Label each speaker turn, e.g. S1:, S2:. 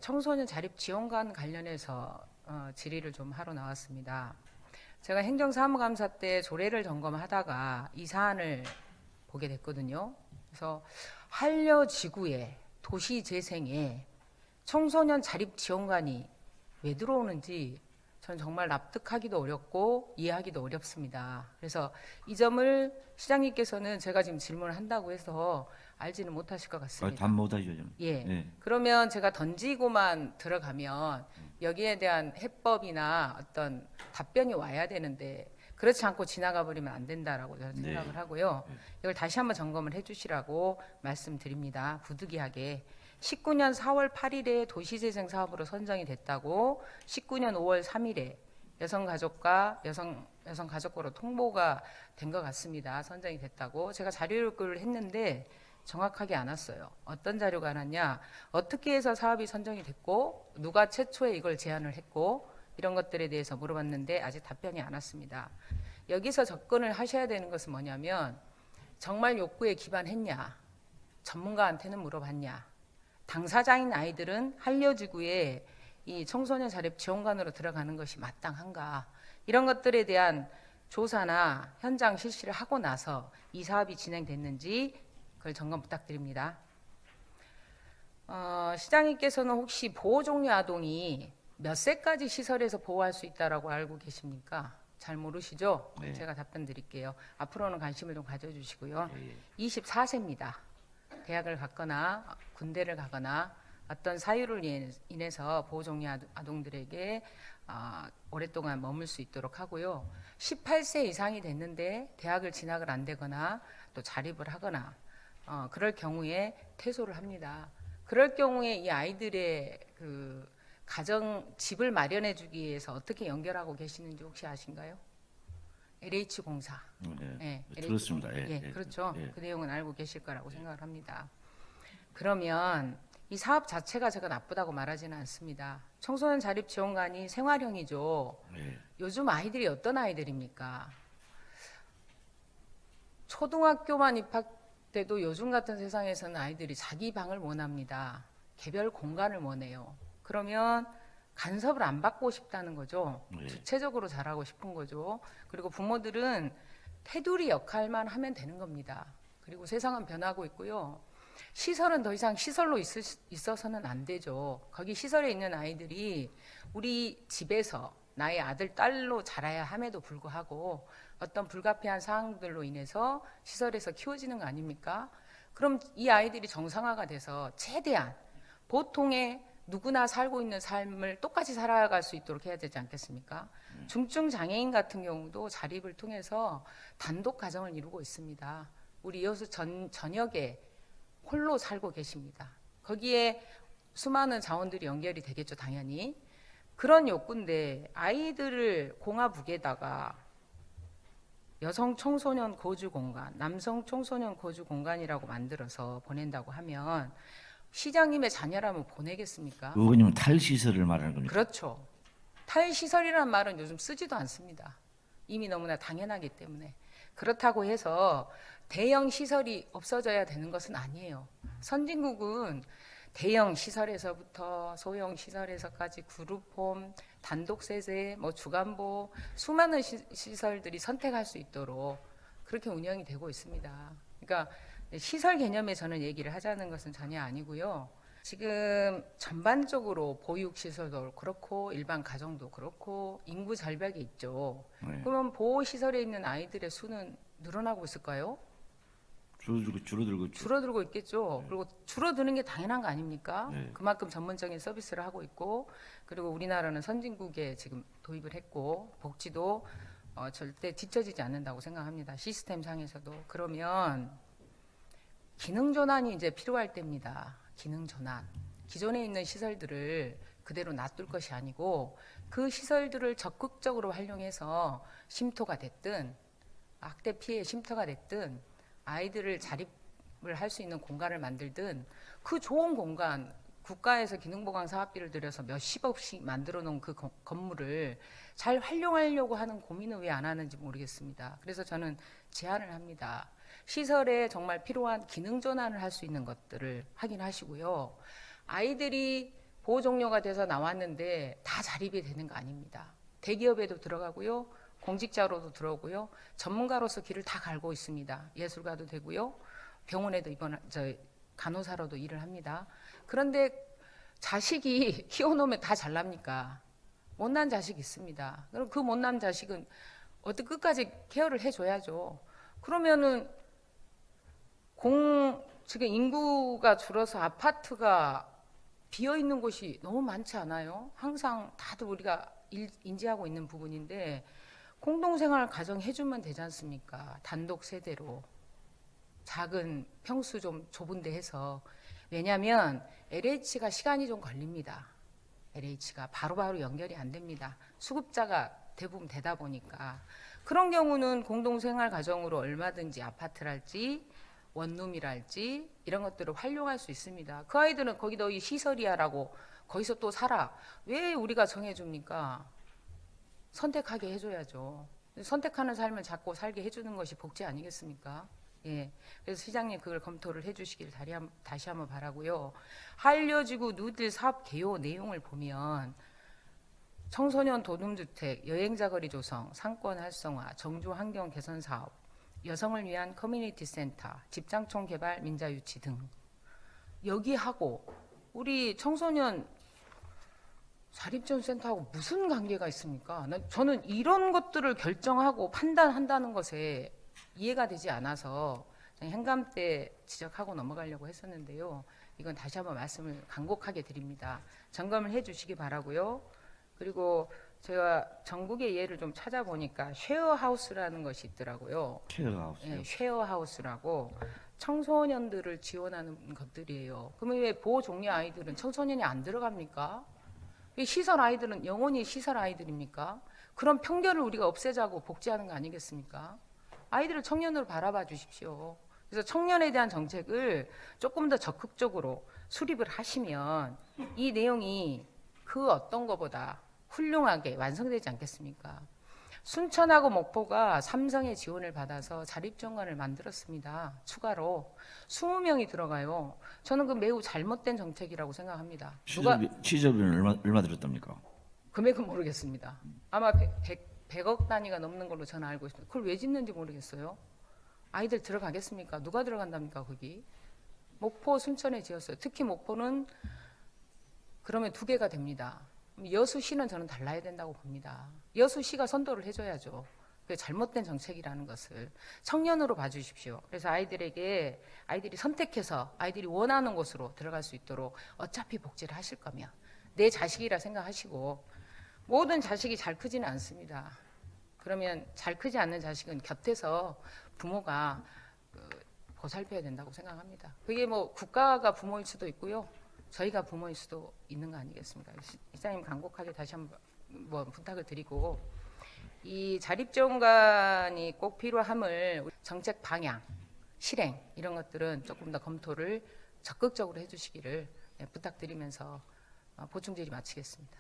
S1: 청소년 자립 지원관 관련해서 질의를 좀 하러 나왔습니다. 제가 행정사무감사 때 조례를 점검하다가 이 사안을 보게 됐거든요. 그래서 한려지구에 도시재생에 청소년 자립 지원관이 왜 들어오는지 저는 정말 납득하기도 어렵고 이해하기도 어렵습니다. 그래서 이 점을 시장님께서는 제가 지금 질문을 한다고 해서 알지는 못하실 것 같습니다.
S2: 답 못하죠.
S1: 예.
S2: 네.
S1: 그러면 제가 던지고만 들어가면 여기에 대한 해법이나 어떤 답변이 와야 되는데 그렇지 않고 지나가 버리면 안 된다라고 저는
S2: 네.
S1: 생각을 하고요. 이걸 다시 한번 점검을 해주시라고 말씀드립니다. 부득이하게 19년 4월 8일에 도시재생 사업으로 선정이 됐다고 19년 5월 3일에 여성가족부로 통보가 된 것 같습니다. 선정이 됐다고 제가 자료를 했는데 정확하게 안 왔어요. 어떤 자료가 안 왔냐, 어떻게 해서 사업이 선정이 됐고 누가 최초에 이걸 제안을 했고 이런 것들에 대해서 물어봤는데 아직 답변이 안 왔습니다. 여기서 접근을 하셔야 되는 것은 뭐냐면 정말 욕구에 기반했냐, 전문가한테는 물어봤냐, 당사자인 아이들은 한려지구에 이 청소년 자립 지원관으로 들어가는 것이 마땅한가, 이런 것들에 대한 조사나 현장 실시를 하고 나서 이 사업이 진행됐는지 그걸 점검 부탁드립니다. 시장님께서는 혹시 보호 종류 아동이 몇 세까지 시설에서 보호할 수 있다라고 알고 계십니까? 잘 모르시죠?
S2: 네.
S1: 제가 답변 드릴게요. 앞으로는 관심을 좀 가져주시고요.
S2: 예.
S1: 24세입니다. 대학을 갔거나 군대를 가거나 어떤 사유를 인해서 보호 종류 아동들에게 오랫동안 머물 수 있도록 하고요. 18세 이상이 됐는데 대학을 진학을 안 되거나 또 자립을 하거나 그럴 경우에 퇴소를 합니다. 그럴 경우에 이 아이들의 그 가정 집을 마련해 주기 위해서 어떻게 연결하고 계시는지 혹시 아신가요? LH공사.
S2: 네.
S1: 네,
S2: 들었습니다.
S1: 예, 그렇죠.
S2: 예.
S1: 그 내용은 알고 계실 거라고 생각을 합니다. 그러면 이 사업 자체가 제가 나쁘다고 말하지는 않습니다. 청소년 자립 지원관이 생활형이죠.
S2: 네.
S1: 요즘 아이들이 어떤 아이들입니까? 초등학교만 입학돼도 요즘 같은 세상에서는 아이들이 자기 방을 원합니다. 개별 공간을 원해요. 그러면 간섭을 안 받고 싶다는 거죠.
S2: 네.
S1: 주체적으로 자라고 싶은 거죠. 그리고 부모들은 테두리 역할만 하면 되는 겁니다. 그리고 세상은 변하고 있고요. 시설은 더 이상 시설로 있어서는 안 되죠. 거기 시설에 있는 아이들이 우리 집에서 나의 아들, 딸로 자라야 함에도 불구하고 어떤 불가피한 상황들로 인해서 시설에서 키워지는 거 아닙니까? 그럼 이 아이들이 정상화가 돼서 최대한 보통의 누구나 살고 있는 삶을 똑같이 살아갈 수 있도록 해야 되지 않겠습니까? 중증 장애인 같은 경우도 자립을 통해서 단독 가정을 이루고 있습니다. 우리 여수 전역에 홀로 살고 계십니다. 거기에 수많은 자원들이 연결이 되겠죠, 당연히. 그런 욕구인데 아이들을 공화국에다가 여성 청소년 거주 공간, 남성 청소년 거주 공간이라고 만들어서 보낸다고 하면 시장님의 자녀라면 보내겠습니까?
S2: 의원님은 탈시설을 말하는 겁니까?
S1: 그렇죠. 탈시설이라는 말은 요즘 쓰지도 않습니다. 이미 너무나 당연하기 때문에. 그렇다고 해서 대형 시설이 없어져야 되는 것은 아니에요. 선진국은 대형 시설에서부터 소형 시설에서까지 그룹홈, 단독세대, 주간보 수많은 시설들이 선택할 수 있도록 그렇게 운영이 되고 있습니다. 그러니까 시설 개념에 저는 얘기를 하자는 것은 전혀 아니고요. 지금 전반적으로 보육시설도 그렇고 일반 가정도 그렇고 인구 절벽이 있죠.
S2: 네.
S1: 그러면 보호시설에 있는 아이들의 수는 늘어나고 있을까요?
S2: 줄어들고
S1: 줄어들고 있겠죠. 그리고 줄어드는 게 당연한 거 아닙니까?
S2: 네.
S1: 그만큼 전문적인 서비스를 하고 있고, 그리고 우리나라는 선진국에 지금 도입을 했고, 복지도 절대 뒤처지지 않는다고 생각합니다. 시스템 상에서도. 그러면 기능 전환이 이제 필요할 때입니다. 기능 전환. 기존에 있는 시설들을 그대로 놔둘 것이 아니고 그 시설들을 적극적으로 활용해서 쉼터가 됐든 학대 피해 쉼터가 됐든 아이들을 자립을 할 수 있는 공간을 만들든 그 좋은 공간, 국가에서 기능보강 사업비를 들여서 몇십억씩 만들어 놓은 그 건물을 잘 활용하려고 하는 고민을 왜 안 하는지 모르겠습니다. 그래서 저는 제안을 합니다. 시설에 정말 필요한 기능 전환을 할 수 있는 것들을 확인하시고요. 아이들이 보호 종료가 돼서 나왔는데 다 자립이 되는 거 아닙니다. 대기업에도 들어가고요. 공직자로도 들어오고요. 전문가로서 길을 다 갈고 있습니다. 예술가도 되고요. 병원에도 간호사로도 일을 합니다. 그런데 자식이 키워놓으면 다 잘납니까? 못난 자식이 있습니다. 그럼 그 못난 자식은 어떻게 끝까지 케어를 해줘야죠. 그러면은 지금 인구가 줄어서 아파트가 비어 있는 곳이 너무 많지 않아요? 항상 다들 우리가 인지하고 있는 부분인데 공동생활 가정 해주면 되지 않습니까? 단독 세대로 작은 평수 좀 좁은 데 해서. 왜냐하면 LH가 시간이 좀 걸립니다. LH가 바로바로 연결이 안 됩니다. 수급자가 대부분 되다 보니까. 그런 경우는 공동생활 가정으로 얼마든지 아파트랄지 원룸이랄지 이런 것들을 활용할 수 있습니다. 그 아이들은 거기 너희 시설이야라고 거기서 또 살아. 왜 우리가 정해줍니까? 선택하게 해줘야죠. 선택하는 삶을 자꾸 살게 해주는 것이 복지 아니겠습니까? 예. 그래서 시장님 그걸 검토를 해주시길 다시 한번 바라고요. 한려지구 누들 사업 개요 내용을 보면 청소년 도움주택, 여행자 거리 조성, 상권 활성화, 정주 환경 개선 사업, 여성을 위한 커뮤니티 센터, 집장촌 개발, 민자 유치 등 여기하고 우리 청소년 자립지원센터하고 무슨 관계가 있습니까? 저는 이런 것들을 결정하고 판단한다는 것에 이해가 되지 않아서 현감 때 지적하고 넘어가려고 했었는데요. 이건 다시 한번 말씀을 간곡하게 드립니다. 점검을 해주시기 바라고요. 그리고 제가 전국의 예를 좀 찾아보니까 쉐어하우스라는 것이 있더라고요.
S2: 쉐어하우스요.
S1: 예, 쉐어하우스라고 청소년들을 지원하는 것들이에요. 그러면 왜 보호 종료 아이들은 청소년이 안 들어갑니까? 왜 시설 아이들은 영원히 시설 아이들입니까? 그런 편견을 우리가 없애자고 복지하는 거 아니겠습니까? 아이들을 청년으로 바라봐 주십시오. 그래서 청년에 대한 정책을 조금 더 적극적으로 수립을 하시면 이 내용이 그 어떤 것보다 훌륭하게 완성되지 않겠습니까? 순천하고 목포가 삼성의 지원을 받아서 자립정관을 만들었습니다. 추가로 20명이 들어가요. 저는 그 매우 잘못된 정책이라고 생각합니다.
S2: 취재비는 얼마 들었답니까?
S1: 금액은 모르겠습니다. 아마 100억 단위가 넘는 걸로 저는 알고 있습니다. 그걸 왜 짓는지 모르겠어요. 아이들 들어가겠습니까? 누가 들어간답니까 거기? 목포, 순천에 지었어요. 특히 목포는 그러면 2개가 됩니다. 여수시는 저는 달라야 된다고 봅니다. 여수시가 선도를 해줘야죠. 그게 잘못된 정책이라는 것을 청년으로 봐주십시오. 그래서 아이들이 선택해서 아이들이 원하는 곳으로 들어갈 수 있도록 어차피 복지를 하실 거면 내 자식이라 생각하시고 모든 자식이 잘 크지는 않습니다. 그러면 잘 크지 않는 자식은 곁에서 부모가 보살펴야 된다고 생각합니다. 그게 뭐 국가가 부모일 수도 있고요. 저희가 부모일 수도 있는 거 아니겠습니까? 시장님 간곡하게 다시 한번 부탁을 드리고 이 자립지원관이 꼭 필요함을 정책 방향, 실행 이런 것들은 조금 더 검토를 적극적으로 해주시기를 부탁드리면서 보충 질의 마치겠습니다.